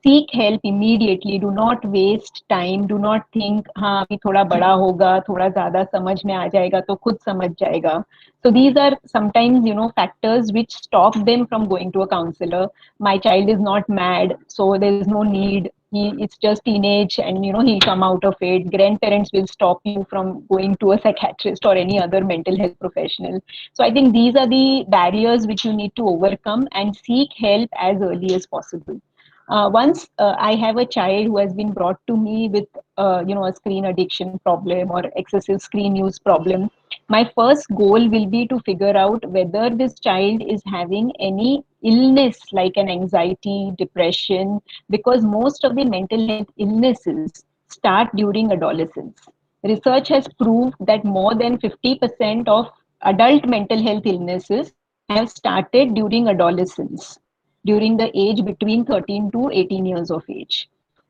seek help immediately. Do not waste time. Do not think, हाँ अभी थोड़ा बड़ा होगा, थोड़ा ज़्यादा समझ में आ जाएगा तो खुद समझ जाएगा. So these are sometimes, factors which stop them from going to a counselor. My child is not mad, so there is no need. It's just teenage, and he'll come out of it. Grandparents will stop you from going to a psychiatrist or any other mental health professional. So I think these are the barriers which you need to overcome and seek help as early as possible. Once I have a child who has been brought to me with, a screen addiction problem or excessive screen use problem, my first goal will be to figure out whether this child is having any illness like an anxiety, depression, because most of the mental health illnesses start during adolescence. Research has proved that more than 50% of adult mental health illnesses have started during adolescence, during the age between 13 to 18 years of age.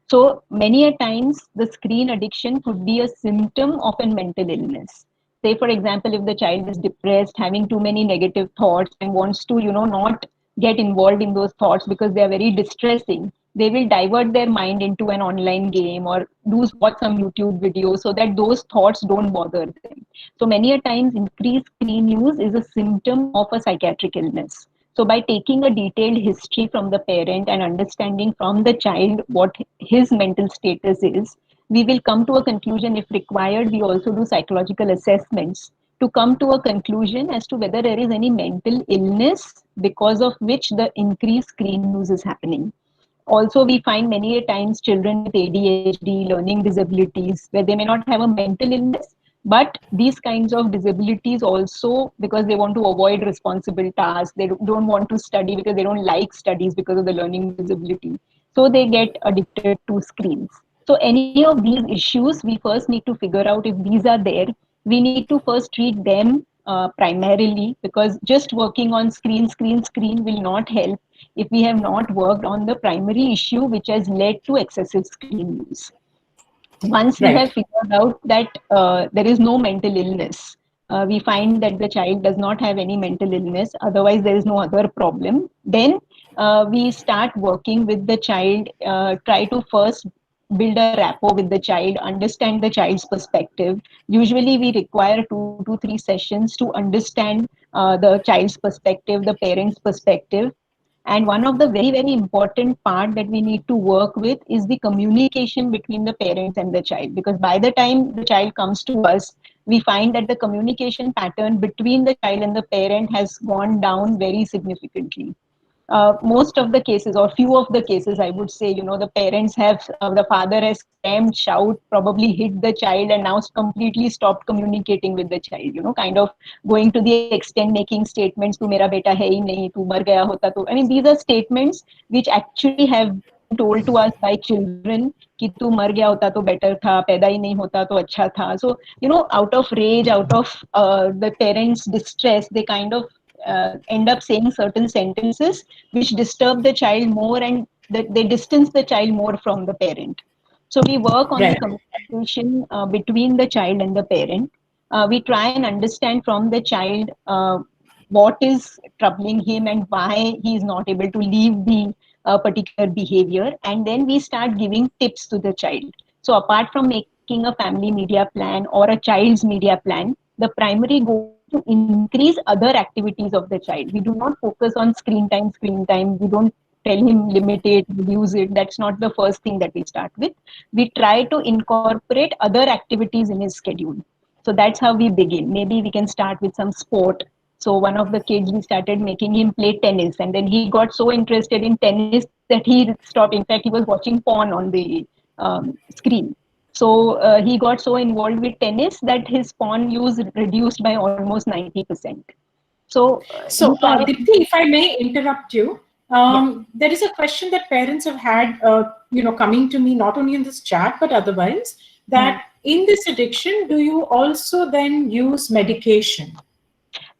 So many a times the screen addiction could be a symptom of a mental illness. Say, for example, if the child is depressed, having too many negative thoughts and wants to, not get involved in those thoughts because they are very distressing, they will divert their mind into an online game or watch some YouTube video so that those thoughts don't bother them. So many a times increased screen use is a symptom of a psychiatric illness. So by taking a detailed history from the parent and understanding from the child what his mental status is, we will come to a conclusion. If required, we also do psychological assessments to come to a conclusion as to whether there is any mental illness because of which the increased screen use is happening. Also, we find many a times children with ADHD, learning disabilities, where they may not have a mental illness, but these kinds of disabilities also, because they want to avoid responsible tasks, they don't want to study because they don't like studies because of the learning disability. So they get addicted to screens. So any of these issues, we first need to figure out if these are there. We need to first treat them primarily, because just working on screen will not help if we have not worked on the primary issue which has led to excessive screen use. Once we have Right. figured out that there is no mental illness, we find that the child does not have any mental illness, otherwise there is no other problem, then we start working with the child, try to first build a rapport with the child, understand the child's perspective. Usually we require 2 to 3 sessions to understand the child's perspective, the parent's perspective. And one of the very, very important part that we need to work with is the communication between the parents and the child. Because by the time the child comes to us, we find that the communication pattern between the child and the parent has gone down very significantly. Most of the cases, or few of the cases, I would say, the parents have, the father has screamed, shout, probably hit the child, and now completely stopped communicating with the child, kind of going to the extent making statements, tu mera beta hai hi nahi, tu mar gaya hota to. I mean, these are statements which actually have been told to us by children, कि तू मर गया होता तो better था, पैदा ही नहीं होता तो अच्छा था. So, out of rage, out of the parents' distress, they kind of end up saying certain sentences which disturb the child more, and they distance the child more from the parent. So we work on the Right. communication between the child and the parent. We try and understand from the child what is troubling him and why he is not able to leave the particular behavior, and then we start giving tips to the child. So apart from making a family media plan or a child's media plan, the primary goal is to increase other activities of the child. We do not focus on screen time. We don't tell him limit it, reduce it. That's not the first thing that we start with. We try to incorporate other activities in his schedule. So that's how we begin. Maybe we can start with some sport. So one of the kids, we started making him play tennis, and then he got so interested in tennis that he stopped. In fact, he was watching porn on the screen. So he got so involved with tennis that his porn use reduced by almost 90%. So So, these are, Dipti, if I may interrupt you, yeah. there is a question that parents have had, coming to me not only in this chat but otherwise, that in this addiction, do you also then use medication?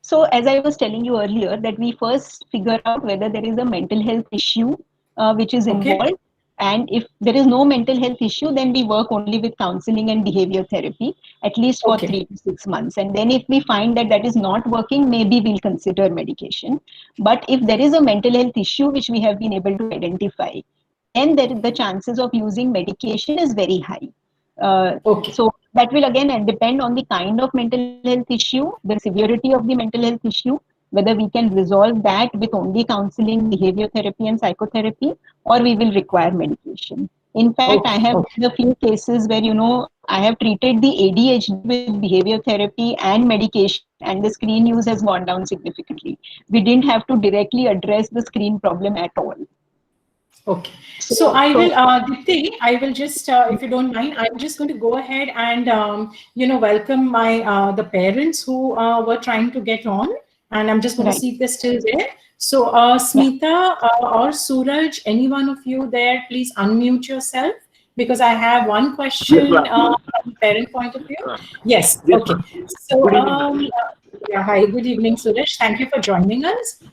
So as I was telling you earlier, that we first figure out whether there is a mental health issue which is Okay. involved. And if there is no mental health issue, then we work only with counseling and behavior therapy, at least for Okay. 3 to 6 months. And then if we find that that is not working, maybe we'll consider medication. But if there is a mental health issue which we have been able to identify, then the chances of using medication is very high. Okay. So that will again depend on the kind of mental health issue, the severity of the mental health issue, whether we can resolve that with only counseling, behavior therapy, and psychotherapy, or we will require medication. In fact, I have a few cases where, I have treated the ADHD with behavior therapy and medication, and the screen use has gone down significantly. We didn't have to directly address the screen problem at all. Okay. So I will, Dipti, I will just, if you don't mind, I'm just going to go ahead and, welcome the parents who were trying to get on. And I'm just going to see if they're still there. So Smita or Suraj, any one of you there, please unmute yourself, because I have one question from the parent point of view. Yes. Okay. So, yeah, hi, good evening, Suresh. Thank you for joining us.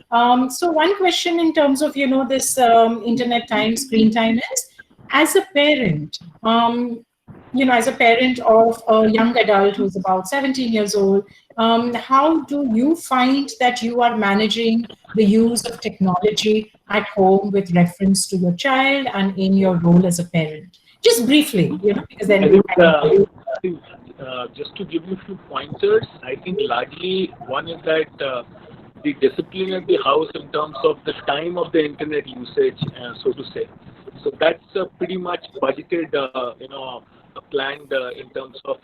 So one question in terms of, this internet time, screen time is, as a parent, as a parent of a young adult who's about 17 years old, how do you find that you are managing the use of technology at home with reference to your child and in your role as a parent? Just briefly, because then I think, just to give you a few pointers, I think largely one is that the discipline at the house in terms of the time of the internet usage, so to say. So that's pretty much budgeted, planned in terms of,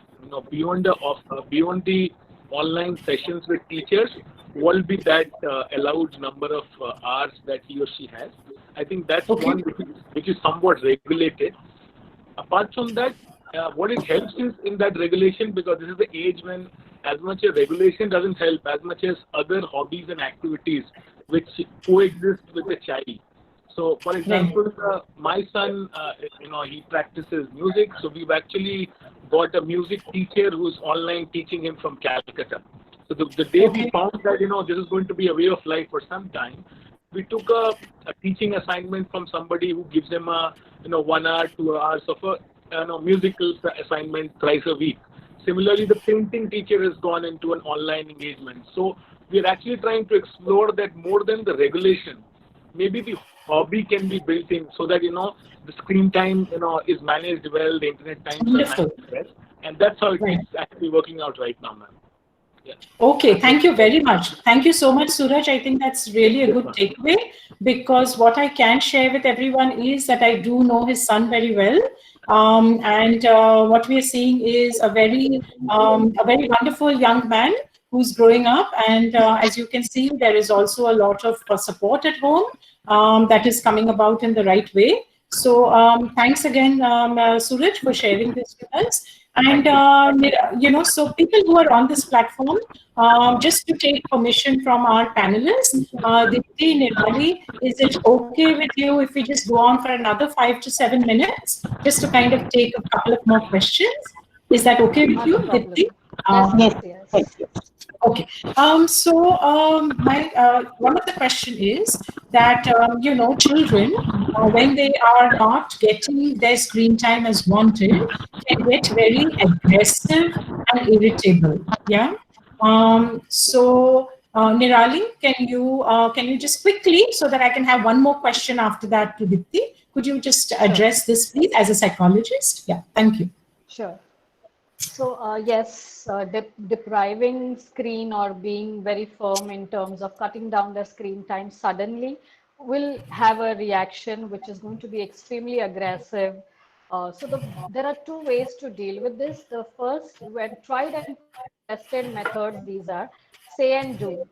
beyond the online sessions with teachers, what will be that allowed number of hours that he or she has. I think that's one which is somewhat regulated. Apart from that, what it helps is in that regulation, because this is the age when as much as regulation doesn't help, as much as other hobbies and activities which coexist with the child. So, for example, my son, he practices music. So we've actually got a music teacher who's online teaching him from Calcutta. So the day we found that, this is going to be a way of life for some time, we took a teaching assignment from somebody who gives them a 1 hour, 2 hours of a musical assignment thrice a week. Similarly, the painting teacher has gone into an online engagement. So we're actually trying to explore that more than the regulation. Maybe the hobby can be built in so that, the screen time, is managed well, the internet time is managed well. And that's how it's actually working out right now, ma'am. Yeah. Okay, thank you very much. Thank you so much, Suraj. I think that's really a good takeaway, because what I can share with everyone is that I do know his son very well. And what we are seeing is a very wonderful young man who's growing up. And as you can see, there is also a lot of support at home that is coming about in the right way. So thanks again, Suraj, for sharing this with us. And, so people who are on this platform, just to take permission from our panelists, Dipti, Nirali, is it okay with you if we just go on for another 5 to 7 minutes, just to kind of take a couple of more questions? Is that okay with you, Dipti? Yes. Okay. One of the question is that, children, when they are not getting their screen time as wanted, can get very aggressive and irritable. Yeah. Nirali, can you just quickly, so that I can have one more question after that to Dipti, could you just address this, please, as a psychologist? Yeah. Thank you. Sure. So yes, depriving screen or being very firm in terms of cutting down the screen time suddenly will have a reaction which is going to be extremely aggressive. There are two ways to deal with this. The first, when tried and tested methods, these are say and do.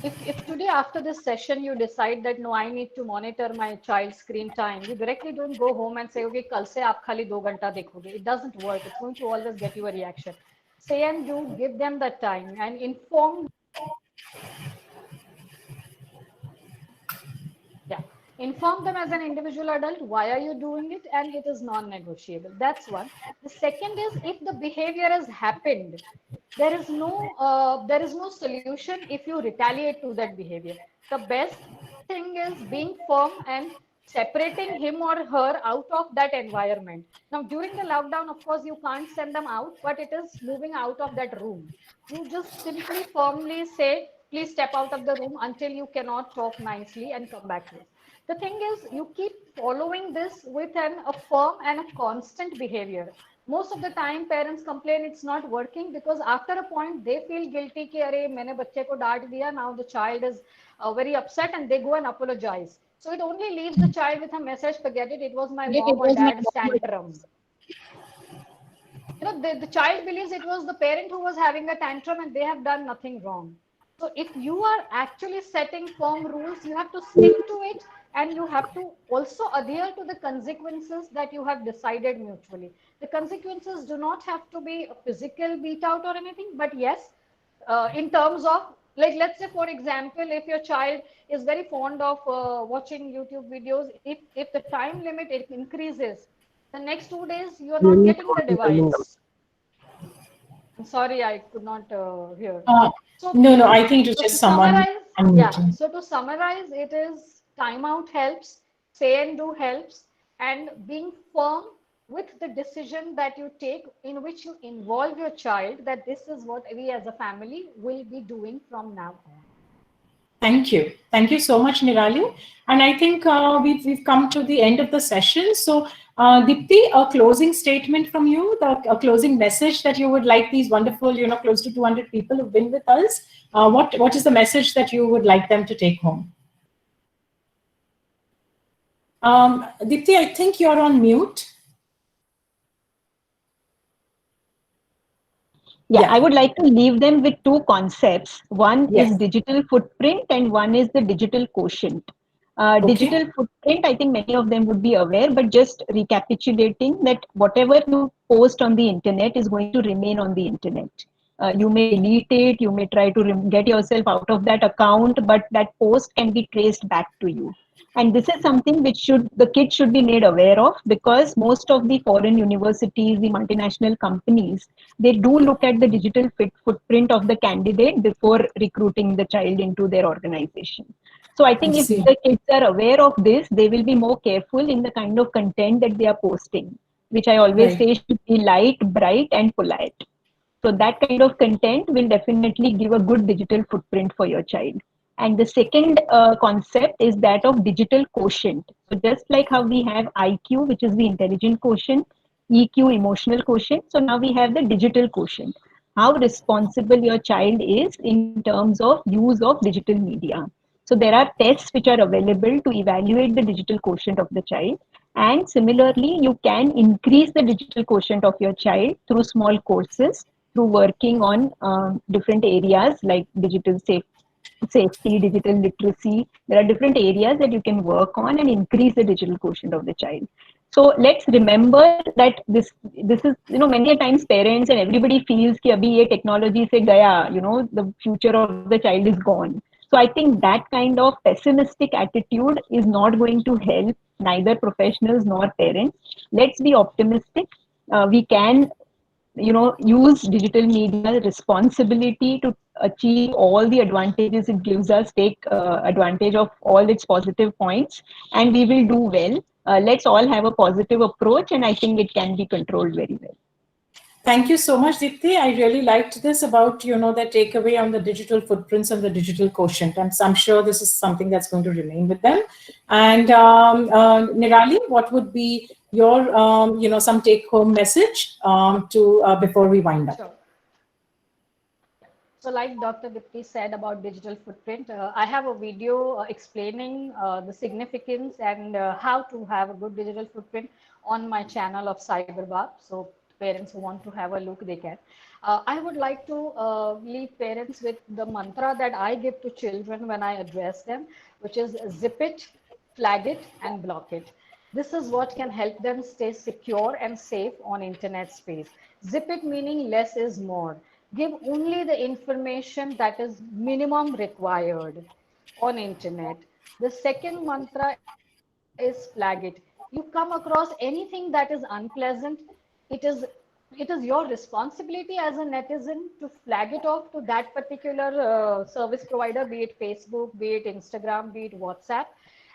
If today after this session you decide that no, I need to monitor my child's screen time, you directly don't go home and say, okay, kal se aap khali 2 ghanta dekhoge. It doesn't work. It's going to always get you a reaction. Say and do, give them the time and inform. Yeah. Inform them as an individual adult, why are you doing it? And it is non-negotiable. That's one. The second is, if the behavior has happened, there is no solution if you retaliate to that behavior. The best thing is being firm and separating him or her out of that environment. Now, during the lockdown, of course, you can't send them out, but it is moving out of that room. You just simply firmly say, please step out of the room until you cannot talk nicely and come back to it. The thing is, you keep following this with a firm and a constant behavior. Most of the time parents complain it's not working because after a point they feel guilty कि अरे मैंने बच्चे को डांट दिया. Now the child is very upset and they go and apologize. So it only leaves the child with a message, forget it, it was my mom or dad's tantrum. The child believes it was the parent who was having a tantrum and they have done nothing wrong. So if you are actually setting firm rules, you have to stick to it, and you have to also adhere to the consequences that you have decided mutually. The consequences do not have to be a physical beat out or anything, but yes, in terms of, like, let's say for example, if your child is very fond of watching YouTube videos, if the time limit it increases, the next 2 days you are not getting the device. I'm sorry, I could not hear. So No, I think it was so just to someone summarize, unmuting. so to summarize, it is timeout helps, say and do helps, and being firm with the decision that you take, in which you involve your child, that this is what we as a family will be doing from now on. Thank you. Thank you so much, Nirali. And I think we've come to the end of the session. So, Dipti, a closing statement from you, a closing message that you would like these wonderful, close to 200 people who've been with us. What is the message that you would like them to take home? Dipti, I think you're on mute. Yeah, I would like to leave them with two concepts. One is digital footprint and one is the digital quotient. Digital footprint, I think many of them would be aware, but just recapitulating that whatever you post on the internet is going to remain on the internet. You may delete it, you may try to get yourself out of that account, but that post can be traced back to you. And this is something which the kids should be made aware of, because most of the foreign universities, the multinational companies, they do look at the digital footprint of the candidate before recruiting the child into their organization. So I think if the kids are aware of this, they will be more careful in the kind of content that they are posting, which I always say should be light, bright, and polite. So that kind of content will definitely give a good digital footprint for your child. And the second concept is that of digital quotient. So just like how we have IQ, which is the intelligent quotient, EQ, emotional quotient. So now we have the digital quotient. How responsible your child is in terms of use of digital media. So there are tests which are available to evaluate the digital quotient of the child. And similarly, you can increase the digital quotient of your child through small courses, through working on different areas like digital safety, digital literacy. There are different areas that you can work on and increase the digital quotient of the child. So let's remember that this is, many a times parents and everybody feels कि अभी ये technology से गया, the future of the child is gone. So I think that kind of pessimistic attitude is not going to help neither professionals nor parents. Let's be optimistic. We can use digital media responsibility to achieve all the advantages it gives us, take advantage of all its positive points, and we will do well. Let's all have a positive approach, and I think it can be controlled very well. Thank you so much, Dipti. I really liked this about, the takeaway on the digital footprints and the digital quotient. And so I'm sure this is something that's going to remain with them. And Nirali, what would be your, some take-home message before we wind up? Sure. So like Dr. Dipti said about digital footprint, I have a video explaining the significance and how to have a good digital footprint on my channel of Cyberbab. So parents who want to have a look, they can. I would like to leave parents with the mantra that I give to children when I address them, which is zip it, flag it, and block it. This is what can help them stay secure and safe on internet space. Zip it meaning less is more. Give only the information that is minimum required on internet. The second mantra is flag it. You come across anything that is unpleasant, it is your responsibility as a netizen to flag it off to that particular service provider, be it Facebook, be it Instagram, be it WhatsApp.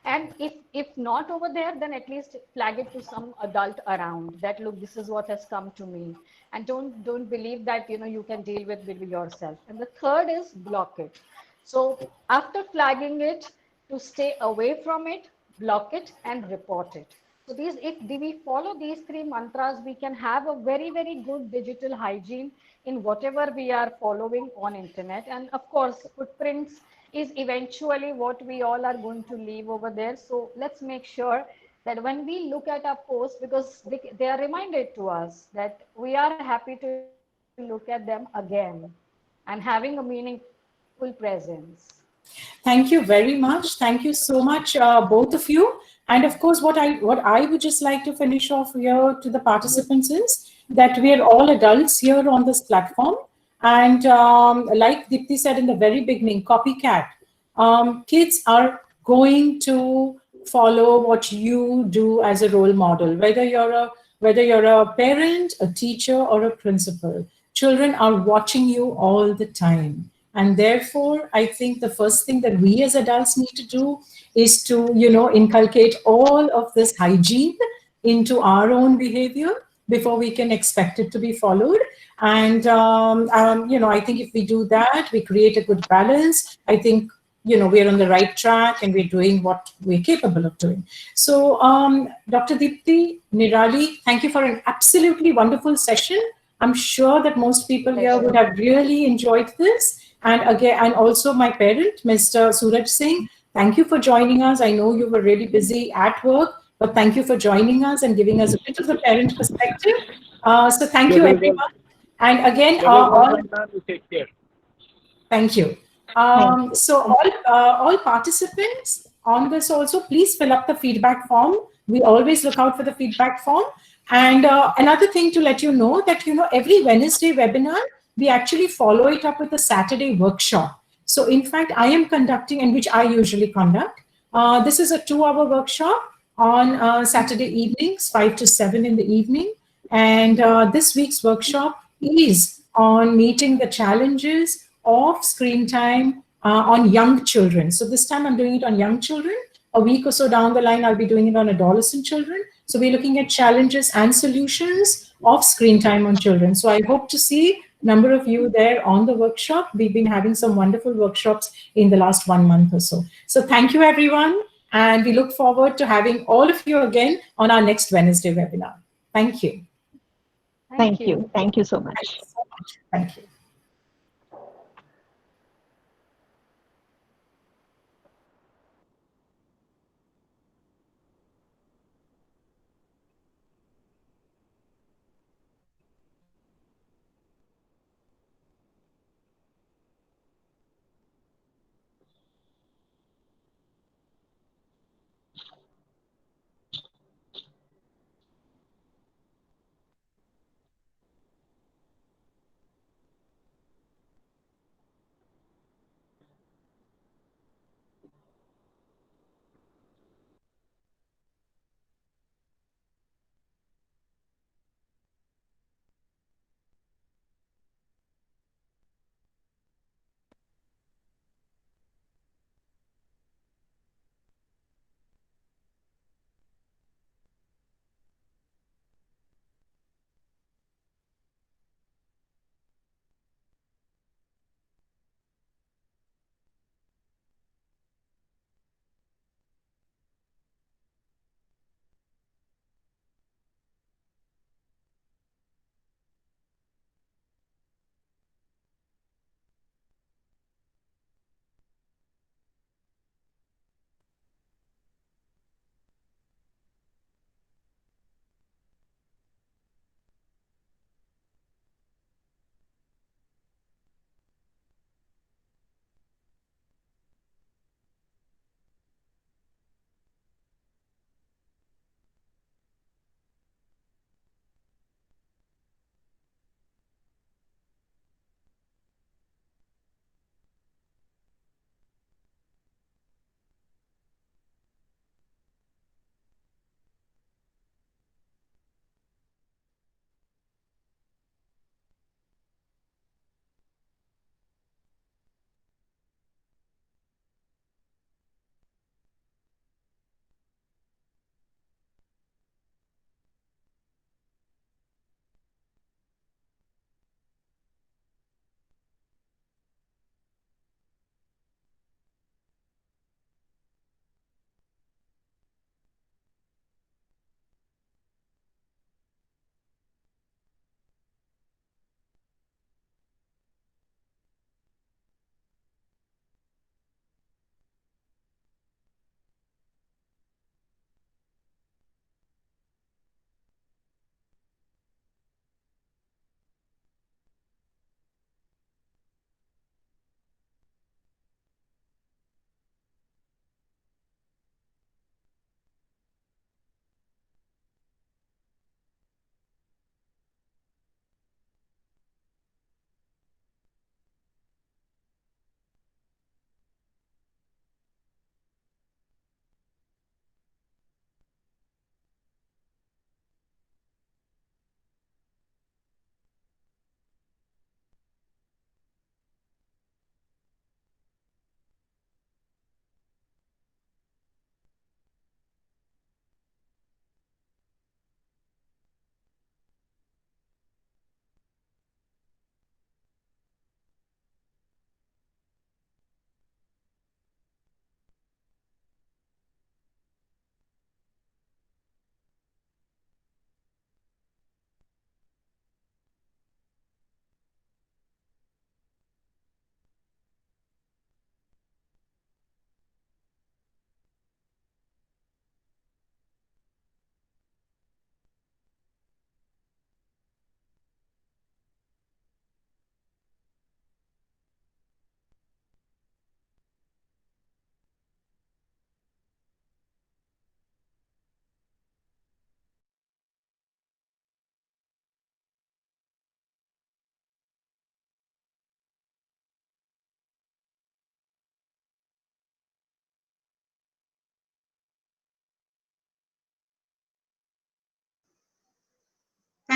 And if not over there, then at least flag it to some adult around that, look, this is what has come to me. And don't believe that you can deal with yourself. And the third is block it. So after flagging it, to stay away from it, block it and report it. So if we follow these three mantras, we can have a very, very good digital hygiene in whatever we are following on internet. And of course, footprints is eventually what we all are going to leave over there. So let's make sure that when we look at our posts, because they are reminded to us that we are happy to look at them again and having a meaningful presence. Thank you very much. Thank you so much, both of you. And of course, what I would just like to finish off here to the participants is that we are all adults here on this platform. And like Dipti said in the very beginning, copycat. Kids are going to follow what you do as a role model, whether you're a parent, a teacher, or a principal. Children are watching you all the time. And therefore, I think the first thing that we as adults need to do is to, inculcate all of this hygiene into our own behavior before we can expect it to be followed. And, I think if we do that, we create a good balance. I think, we're on the right track and we're doing what we're capable of doing. So, Dr. Deepti, Nirali, thank you for an absolutely wonderful session. I'm sure that most people here would have really enjoyed this. And again, and also my parent, Mr. Suraj Singh, thank you for joining us. I know you were really busy at work, but thank you for joining us and giving us a bit of the parent perspective. So thank you, everyone. And again, take care. Thank you. So all participants on this also, please fill up the feedback form. We always look out for the feedback form. And another thing to let you know that, every Wednesday webinar, we actually follow it up with a Saturday workshop. So in fact, I am conducting, and which I usually conduct. This is a 2-hour workshop on Saturday evenings, 5 to 7 in the evening. And this week's workshop is on meeting the challenges of screen time on young children. So this time I'm doing it on young children. A week or so down the line, I'll be doing it on adolescent children. So we're looking at challenges and solutions of screen time on children. So I hope to see a number of you there on the workshop. We've been having some wonderful workshops in the last 1 month or so. So thank you, everyone. And we look forward to having all of you again on our next Wednesday webinar. Thank you. Thank you. Thank you so much. Thank you so much. Thank you.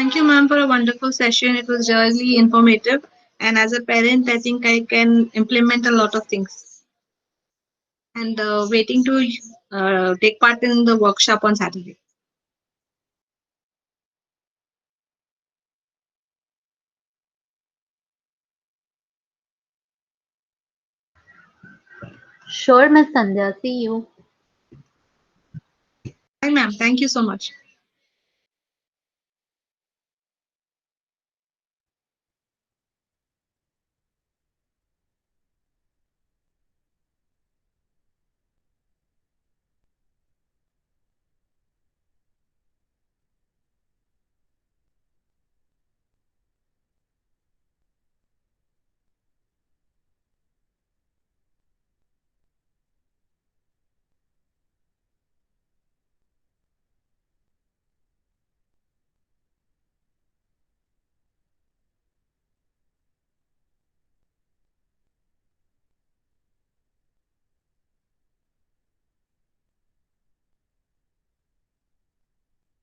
Thank you, ma'am, for a wonderful session. It was really informative. And as a parent, I think I can implement a lot of things. And waiting to take part in the workshop on Saturday. Sure, Miss Sandhya. See you. Bye, ma'am. Thank you so much.